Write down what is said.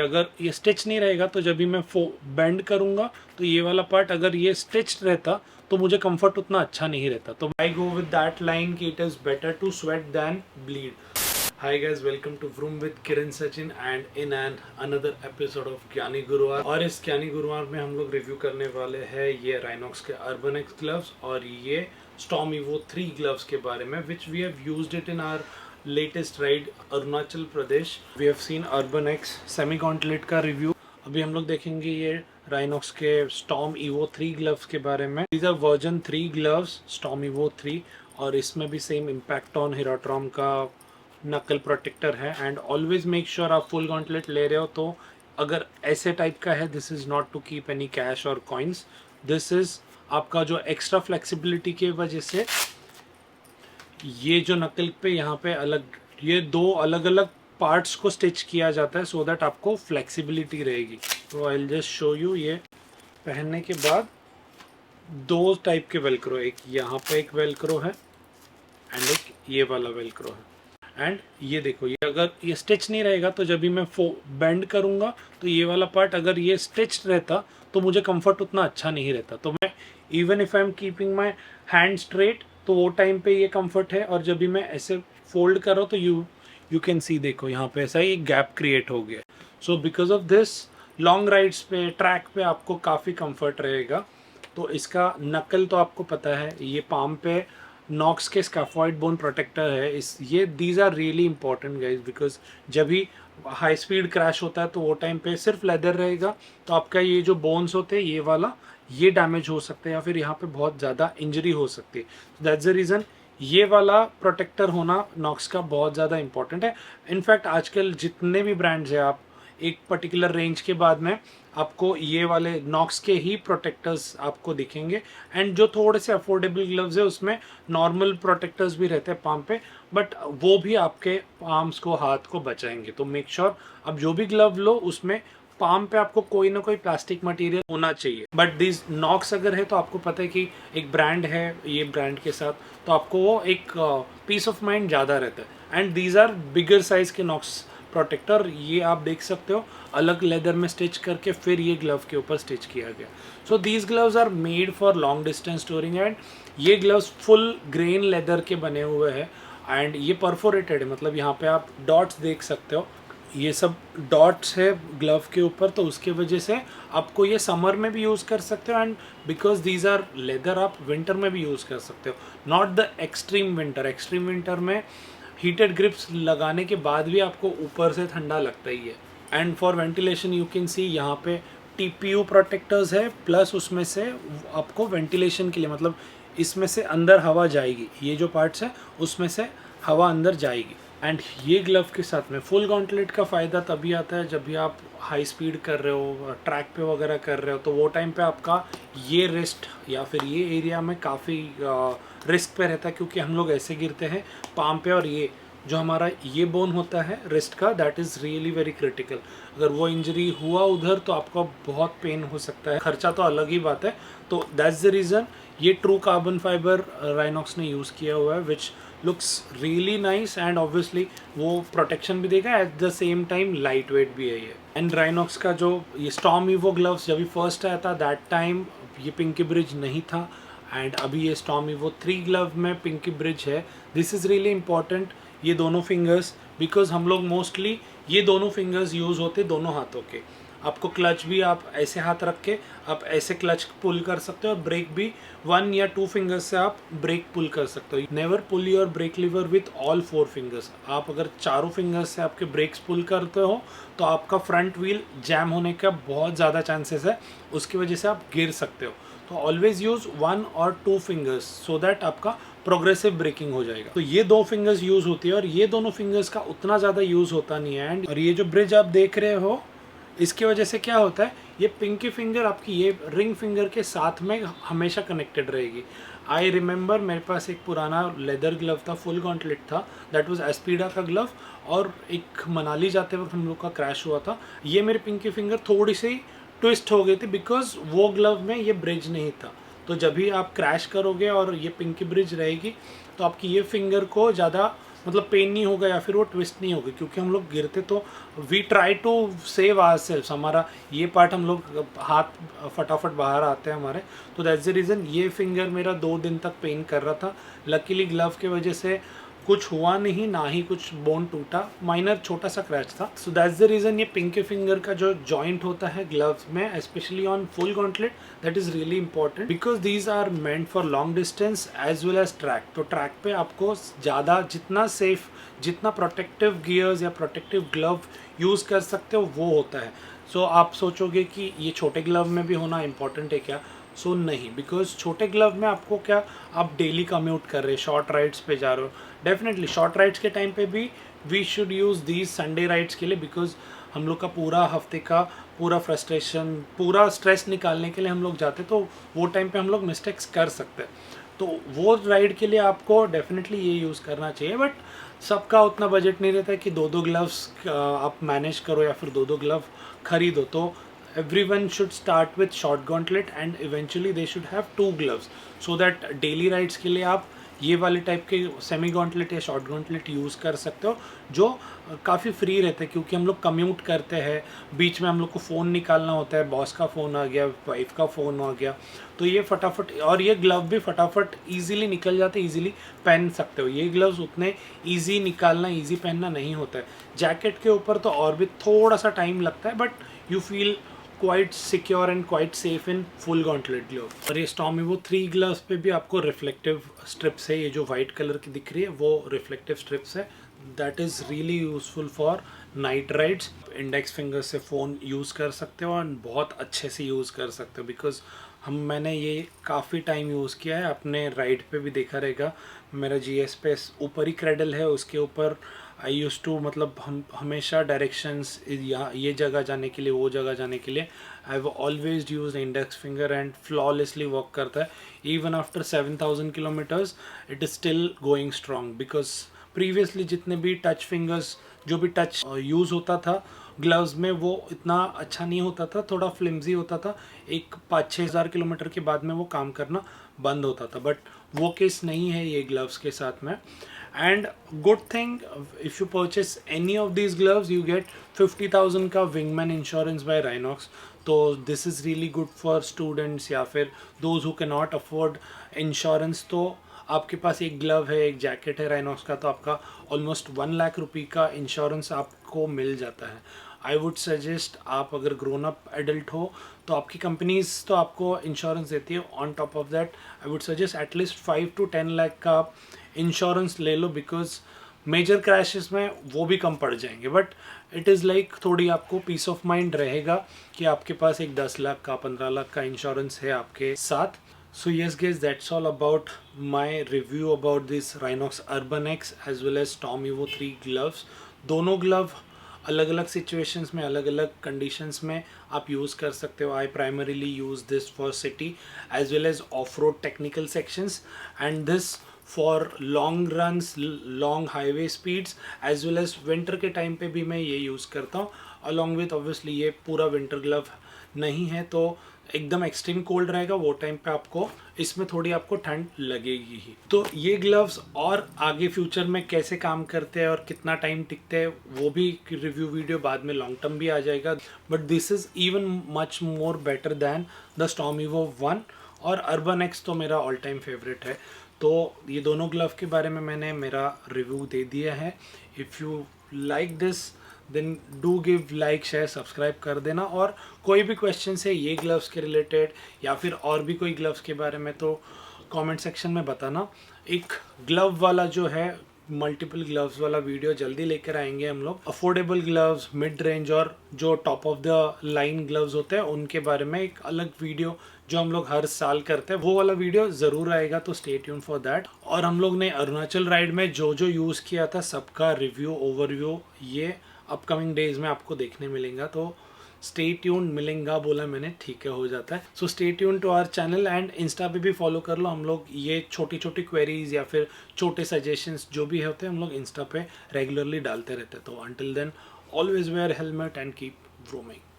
अगर ये स्टिच नहीं रहेगा तो जब भी मैं बेंड करूंगा तो ये वाला पार्ट अगर ये स्टिच रहता तो मुझे कंफर्ट उतना अच्छा नहीं रहता। तो I go with that line कि it is better to sweat than bleed. Hi guys, welcome to Vroom with Kiran Sachin and in another episode of ज्ञानी गुरुवार। और इस ज्ञानी गुरुवार में हम लोग रिव्यू करने वाले हैं ये राइनॉक्स के अर्बन एक्स ग्लव्स और ये स्टॉर्म इवो 3 ग्लव्स के बारे में, which we have used it in our latest ride Arunachal Pradesh. We have seen urban X semi gauntlet का रिव्यू। अभी हम लोग देखेंगे ये राइनॉक्स के स्टॉर्म इवो 3 ग्लव्स के बारे में। These are version 3 gloves Storm Evo 3 और इसमें भी सेम इम्पैक्ट ऑन हेराट्रॉम का नकल प्रोटेक्टर है। एंड ऑलवेज मेक श्योर आप फुल गॉन्टलेट ले रहे हो तो अगर ऐसे टाइप का है, this is not to keep any cash or coins, this is आपका जो एक्स्ट्रा फ्लेक्सिबिलिटी की वजह से ये जो नकल पे यहाँ पे अलग ये दो अलग अलग पार्ट्स को स्टिच किया जाता है सो दैट आपको फ्लेक्सिबिलिटी रहेगी। तो I will just show you. ये पहनने के बाद दो टाइप के वेलक्रो, एक यहाँ पे एक वेलक्रो है एंड एक ये वाला वेलक्रो है। एंड ये देखो, ये अगर ये स्टिच नहीं रहेगा तो जब भी मैं बेंड करूँगा तो ये वाला पार्ट अगर ये स्टिच रहता तो मुझे कंफर्ट उतना अच्छा नहीं रहता। तो मैं even if I am keeping my hand straight तो वो टाइम पे ये कंफर्ट है, और जब भी मैं ऐसे फोल्ड कर रहा हूँ तो यू कैन सी, देखो यहाँ पे ऐसा ही गैप क्रिएट हो गया। So because of this long rides पे ट्रैक पे आपको काफ़ी कंफर्ट रहेगा। तो इसका नकल तो आपको पता है, ये पाम पे नॉक्स के स्कैफॉइड बोन प्रोटेक्टर है। इस ये these are really important guys, because जब भी हाई स्पीड क्रैश होता है तो वो टाइम पे सिर्फ लेदर रहेगा तो आपका ये जो बोन्स होते हैं ये वाला ये डैमेज हो सकते हैं या फिर यहाँ पे बहुत ज़्यादा इंजरी हो सकती है। दैट्स द रीज़न ये वाला प्रोटेक्टर होना नॉक्स का बहुत ज़्यादा इंपॉर्टेंट है। इनफैक्ट आजकल जितने भी ब्रांड्स हैं, आप एक पर्टिकुलर रेंज के बाद में आपको ये वाले नॉक्स के ही प्रोटेक्टर्स आपको दिखेंगे। एंड जो थोड़े से अफोर्डेबल ग्लव्स है उसमें नॉर्मल प्रोटेक्टर्स भी रहते हैं पाम पे, बट वो भी आपके पाम्स को, हाथ को बचाएंगे। तो मेक श्योर अब जो भी ग्लव लो उसमें पाम पे आपको कोई ना कोई प्लास्टिक मटेरियल होना चाहिए। बट दिस नॉक्स अगर है तो आपको पता है कि एक ब्रांड है, ये ब्रांड के साथ तो आपको वो एक पीस ऑफ माइंड ज़्यादा रहता है। And these are bigger size के नॉक्स प्रोटेक्टर, ये आप देख सकते हो अलग लेदर में स्टिच करके फिर ये ग्लव के ऊपर स्टिच किया गया। So these gloves are made for long distance touring. And ये ग्लव्स फुल ग्रेन लेदर के बने हुए हैं एंड ये परफोरेटेड है, मतलब यहाँ पे आप डॉट्स देख सकते हो, ये सब डॉट्स है ग्लव के ऊपर, तो उसके वजह से आपको ये समर में भी यूज़ कर सकते हो। And because these are leather आप विंटर में भी यूज़ कर सकते हो, not the extreme winter. Extreme winter में हीटेड ग्रिप्स लगाने के बाद भी आपको ऊपर से ठंडा लगता ही है। And for ventilation you can see यहाँ पे TPU प्रोटेक्टर्स है, प्लस उसमें से आपको वेंटिलेशन के लिए, मतलब इसमें से अंदर हवा जाएगी, ये जो पार्ट्स है उसमें से हवा अंदर जाएगी। एंड ये ग्लव के साथ में फुल गॉन्टलेट का फ़ायदा तभी आता है जब भी आप हाई स्पीड कर रहे हो, ट्रैक पे वगैरह कर रहे हो, तो वो टाइम पे आपका ये रिस्ट या फिर ये एरिया में काफ़ी रिस्क पे रहता है, क्योंकि हम लोग ऐसे गिरते हैं पाम पे और ये जो हमारा ये बोन होता है रिस्ट का, that is really very critical. अगर वो इंजरी हुआ उधर तो आपको बहुत पेन हो सकता है, खर्चा तो अलग ही बात है। तो दैट्स द रीज़न ये ट्रू कार्बन फाइबर राइनॉक्स ने यूज़ किया हुआ है, which looks really nice. And obviously वो प्रोटेक्शन भी देगा, at the same time light weight भी है ये। एंड राइनॉक्स का जो ये स्टॉर्म इवो ग्लव्स जब भी फर्स्ट आया था दैट टाइम ये पिंकी ब्रिज नहीं था, एंड अभी ये स्टॉर्म इवो 3 ग्लव में पिंकी ब्रिज है। दिस इज़ रियली इंपॉर्टेंट, ये दोनों फिंगर्स, बिकॉज हम लोग मोस्टली ये दोनों फिंगर्स यूज़ होते दोनों हाथों के। आपको क्लच भी आप ऐसे हाथ रख के आप ऐसे क्लच पुल कर सकते हो, और ब्रेक भी 1 या 2 फिंगर्स से आप ब्रेक पुल कर सकते हो। Never pull your brake lever with all 4 fingers. आप अगर चारों फिंगर्स से आपके ब्रेक्स पुल करते हो तो आपका फ्रंट व्हील जैम होने का बहुत ज़्यादा चांसेस है, उसकी वजह से आप गिर सकते हो। तो ऑलवेज यूज़ 1 और 2 फिंगर्स सो दैट आपका प्रोग्रेसिव ब्रेकिंग हो जाएगा। तो ये 2 फिंगर्स यूज़ होती है और ये दोनों फिंगर्स का उतना ज़्यादा यूज़ होता नहीं है। एंड और ये जो ब्रिज आप देख रहे हो इसकी वजह से क्या होता है, ये पिंकी फिंगर आपकी ये रिंग फिंगर के साथ में हमेशा कनेक्टेड रहेगी। आई रिमेंबर मेरे पास एक पुराना लेदर ग्लव था, फुल गॉन्टलेट था, दैट वाज एस्पीडा का ग्लव, और एक मनाली जाते वक्त हम लोग का क्रैश हुआ था। ये मेरी पिंकी फिंगर थोड़ी सी ट्विस्ट हो गई थी बिकॉज वो ग्लव में ये ब्रिज नहीं था। तो जब भी आप क्रैश करोगे और ये पिंकी ब्रिज रहेगी तो आपकी ये फिंगर को ज़्यादा मतलब पेन नहीं होगा या फिर वो ट्विस्ट नहीं होगी, क्योंकि हम लोग गिरते तो we try to save our selves, हमारा ये पार्ट हम लोग हाथ फटाफट बाहर आते हैं हमारे, तो दैट्स द रीज़न ये फिंगर मेरा 2 दिन तक पेन कर रहा था। लकीली ग्लव की वजह से कुछ हुआ नहीं, ना ही कुछ बोन टूटा, माइनर छोटा सा क्रैच था। सो दैट्स द रीज़न ये पिंकी फिंगर का जो जॉइंट होता है ग्लव्स में, specially on full gauntlet, that is really important because these are meant for long distance as well as track. तो ट्रैक पे आपको ज़्यादा जितना सेफ, जितना प्रोटेक्टिव गियर्स या प्रोटेक्टिव ग्लव यूज़ कर सकते हो वो होता है। सो आप सोचोगे कि ये छोटे ग्लव में भी होना इंपॉर्टेंट है क्या? सो नहीं, बिकॉज छोटे ग्लव में आपको क्या, आप डेली कम्यूट कर रहे, शॉर्ट राइड्स पे जा रहे हो, डेफिनेटली शॉर्ट राइड्स के टाइम पे भी we should use these Sunday rides के लिए, बिकॉज हम लोग का पूरा हफ्ते का पूरा फ्रस्ट्रेशन, पूरा स्ट्रेस निकालने के लिए हम लोग जाते, तो वो टाइम पे हम लोग मिस्टेक्स कर सकते हैं। तो वो राइड के लिए आपको डेफिनेटली ये यूज़ करना चाहिए, बट सबका उतना बजट नहीं रहता है कि 2-2 ग्लव्स आप मैनेज करो या फिर 2-2 ग्लव खरीदो। तो everyone should start with short gauntlet and eventually they should have 2 gloves so that daily rides के लिए आप ये वाले टाइप के सेमी गॉन्टलेट या शॉर्ट गॉन्टलेट यूज़ कर सकते हो, जो काफ़ी फ्री रहते हैं, क्योंकि हम लोग कम्यूट करते हैं, बीच में हम लोग को फ़ोन निकालना होता है, बॉस का फ़ोन आ गया, वाइफ का फ़ोन आ गया, तो ये फटाफट, और ये ग्लव भी फटाफट ईजिली निकल जाते, ईजिली पहन सकते हो। ये ग्लव्स उतने ईजी निकालना, ईजी पहनना नहीं होता है। जैकेट के ऊपर तो और भी थोड़ा सा टाइम लगता है, but you feel quite secure and quite safe in full gauntlet glove. और ये स्टॉर्म इवो 3 ग्लव्स पे भी आपको रिफ्लेक्टिव स्ट्रिप्स है, ये जो वाइट कलर की दिख रही है वो रिफ्लेक्टिव स्ट्रिप्स है, that is really useful for night rides. Index finger से फ़ोन यूज़ कर सकते हो और बहुत अच्छे से यूज़ कर सकते हो, बिकॉज मैंने ये काफ़ी टाइम यूज़ किया है, अपने राइड पे भी देखा रहेगा, मेरा GS पे ऊपर ही क्रेडल है, उसके ऊपर आई यूज़ टू, मतलब हम हमेशा डायरेक्शंस, यहाँ ये जगह जाने के लिए, वो जगह जाने के लिए, I have always use index finger and flawlessly work करता है। Even after 7000 kilometres it is still going strong, because previously जितने भी टच फिंगर्स, जो भी टच यूज़ होता था ग्लव्स में, वो इतना अच्छा नहीं होता था, थोड़ा फ्लिम्जी होता था, एक 5-6 हज़ार किलोमीटर के बाद में वो काम करना बंद होता था, बट वो केस नहीं है ये ग्लव्स के साथ में। And good thing, if you purchase any of these gloves you get 50,000 का wingman insurance by Rhinox, तो this is really good for students या फिर those who cannot afford insurance। तो आपके पास एक ग्लव है, एक जैकेट है Rhinox का, तो आपका ऑलमोस्ट 1 लाख रुपये का इंश्योरेंस आपको मिल जाता है। आई वुड सजेस्ट, आप अगर ग्रोन अप एडल्ट हो तो आपकी कंपनीज तो आपको इंश्योरेंस देती है, on top of that I would suggest at least 5 to 10 lakh का इंश्योरेंस ले लो, बिकॉज मेजर क्रैशेस में वो भी कम पड़ जाएंगे, बट इट इज़ लाइक थोड़ी आपको पीस ऑफ माइंड रहेगा कि आपके पास एक 10 लाख का, 15 लाख का इंश्योरेंस है आपके साथ। So yes guys, that's all about my review about this Rhinox Urban X as well as Storm Evo 3 gloves. दोनों ग्लव अलग अलग सिचुएशंस में, अलग अलग कंडीशंस में आप यूज़ कर सकते हो। I primarily use this for city as well as off road technical sections, and this for long runs, long highway speeds, as well as winter के टाइम पे भी मैं ये यूज़ करता हूँ। अलॉन्ग विथ ऑब्वियसली ये पूरा विंटर ग्लव नहीं है, तो एकदम एक्सट्रीम कोल्ड रहेगा वो टाइम पे आपको इसमें थोड़ी आपको ठंड लगेगी ही। तो ये ग्लव्स और आगे फ्यूचर में कैसे काम करते हैं और कितना टाइम टिकते हैं वो भी रिव्यू वीडियो बाद में लॉन्ग टर्म भी आ जाएगा, but this is even much more better than the Storm Evo 1, और Urban X तो मेरा ऑल टाइम फेवरेट है। तो ये दोनों ग्लव के बारे में मैंने मेरा रिव्यू दे दिया है। If you like this then do give like, share, subscribe कर देना, और कोई भी क्वेश्चन है ये ग्लव्स के रिलेटेड या फिर और भी कोई ग्लव्स के बारे में तो कमेंट सेक्शन में बताना। एक ग्लव वाला जो है, मल्टीपल ग्लव्स वाला वीडियो जल्दी लेकर आएंगे हम लोग। अफोर्डेबल ग्लव्स, मिड रेंज और जो top of the line gloves होते हैं उनके बारे में एक अलग वीडियो जो हम लोग हर साल करते हैं, वो वाला वीडियो ज़रूर आएगा, तो स्टे ट्यून फॉर दैट। और हम लोग ने अरुणाचल राइड में जो जो यूज़ किया था सबका रिव्यू, ओवरव्यू ये अपकमिंग डेज में आपको देखने मिलेगा, तो स्टे ट्यून मिलेगा बोला मैंने, ठीक है, हो जाता है। So stay tune to our channel, and insta पे भी फॉलो कर लो। हम लोग ये छोटी छोटी क्वेरीज या फिर छोटे सजेशंस जो भी होते हैं हम लोग इंस्टा पे रेगुलरली डालते रहते हैं। तो until then always wear helmet and keep roaming.